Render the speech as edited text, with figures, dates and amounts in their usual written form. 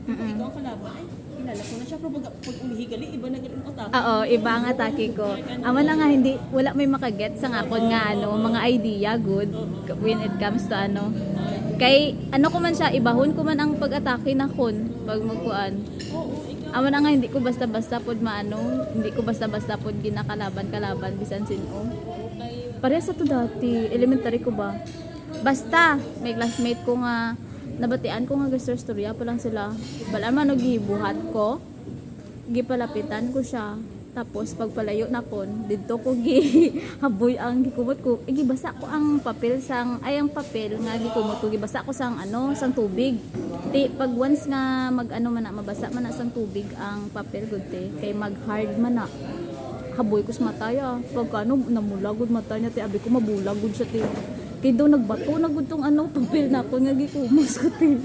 Kung ikaw ang kalaban, ay, kilala ko na siya. Pero pag ulihi gali, iba na gali ang atake. Oo, iba ang atake ko. Amo na nga hindi wala may makaget sa ngakon nga ano, mga idea good when it comes to ano. Kay ano ko man siya ibahon ko man ang pag-atake na kon pag magkuan. Oo, ikaw. Amo na nga hindi ko basta-basta pod maano, hindi ko basta-basta pod ginakalaban-kalaban bisan sino. Kay, Pareha sa to dati, elementary ko ba? Basta, may classmate ko nga, nabatian ko nga gusto storya pa lang sila. Wala man og gibuhat ko, gipalapitan ko siya. Tapos pagpalayo na kon, didto ko haboy ang gikumot ko. Gibasa ko ang papel sang ang papel nga gikumot ko gibasa ko sang ano, sang tubig. Ti pag once nga mag ano man na mabasa man na sang tubig ang papel gud te, kay mag hard man na. Haboy ko sa mata ya. Pagka ano, namulagod mata niya, ti abi ko mabulagod siya ti. Kaya daw nagbato na gud tong ano, papel na ako nga gikumos ko ti.